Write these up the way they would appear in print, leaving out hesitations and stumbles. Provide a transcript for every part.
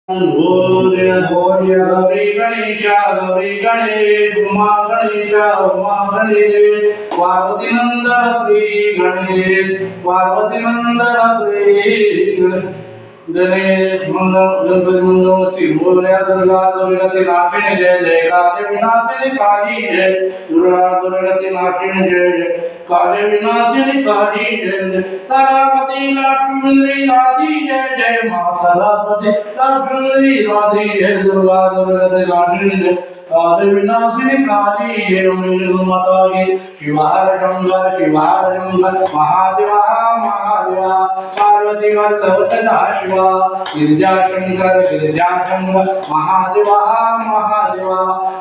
गौरी गणेशा गौरी गणेश उमा गणेशा उमा गणेश पार्वती नंदन श्री गणेश पार्वती नंदन श्री गणेश मंगल गणपती मंगल श्री मोरया दुर्गा दुर्गति नाशिनी जय जय काले विनाशिनी काली जय दुर्गा दुर्गति नाशिनी जय जय काले विनाशिनी काली जय जय सरस्वती लक्ष्मी राधी जय जय मां सरस्वती लक्ष्मी राधी जय दुर्गा दुर्गति नाशिनी जय काले विनाशिनी काली जय माता की शिवार शंकर महादेवा महादेवा पार्वती वल्लभ सदा शिवा गिरिजा शंकर महादेवा महादेवा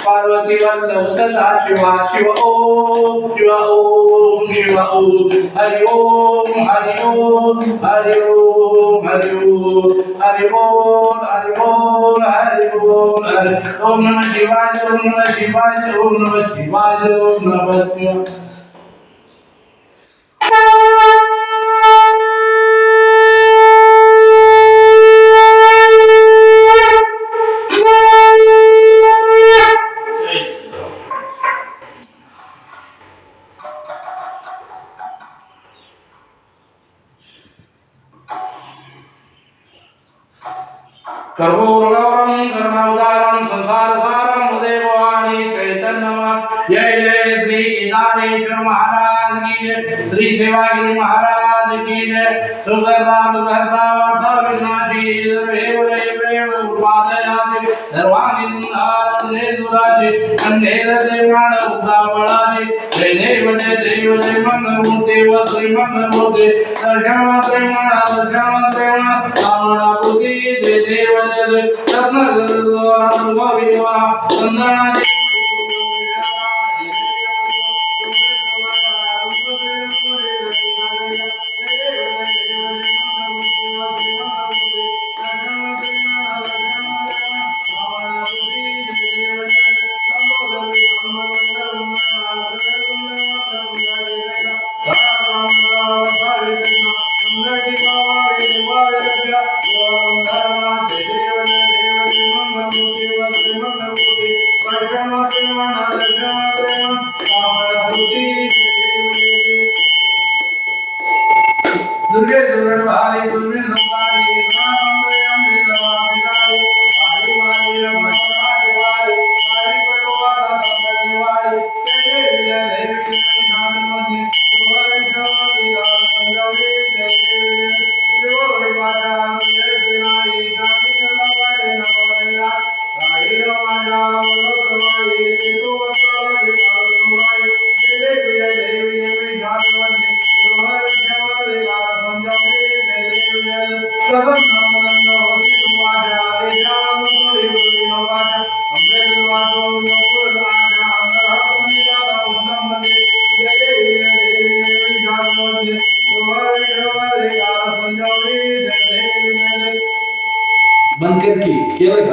पार्वती वल्लभ सदा शिवा शिव ओम शिव ओम हरि ओम हरि ओम हरि ओम हरि ओम हरि बोल हरि बोल हरि बोल हरि ओम नमः शिवाय ओम नमः शिवाय ओम नमः शिवाय ओम नमः शिवाय कर्पूरगौरं करुणावतारं संसारसारं भजे भवानी चैतन्यम जय जय श्री केदारेश्वर महाराज की जय श्री सेवागिरी महाराज की जय सुखदा वार्ता विघ्नाशी सर्वे प्रेम उपादयाति सर्वांगीं जय दुराजी अंधेर देवाण उद्दामळाजी जय देव जय मंगलमूर्ति व श्री मंगलमूर्ति दर्शन मंत्रेमण कामनापूर्ति जय देव जय रत्न गौरी वंदना दुर्गे दुर्गणभारी दुर्गे संसारी नामंबयं वेदवादिगारी आदिवादी ब्रह्मवादिवादी आदिपटवादा संगतिवादी जय देवी ज्ञानमति सुवर्णमति संजोगे जय देवी देवोरे माता जय देनाई गानी नवारे नवरेया गाईरो माया लोकवाई तेरो वस्त्रागे मारुतुमाई जय देवी ज्ञानमति सुवर्णमति संजोगे जय देवी कदम होती तुम्हारा देशावान पूरी पूरी नवाजा अमृत वादों नपुर आजा अमरहत निराला उत्तम मधे जय देवी ज्ञानमति सुवर्णमति संजोगे जय देवी बंद कर की केलं का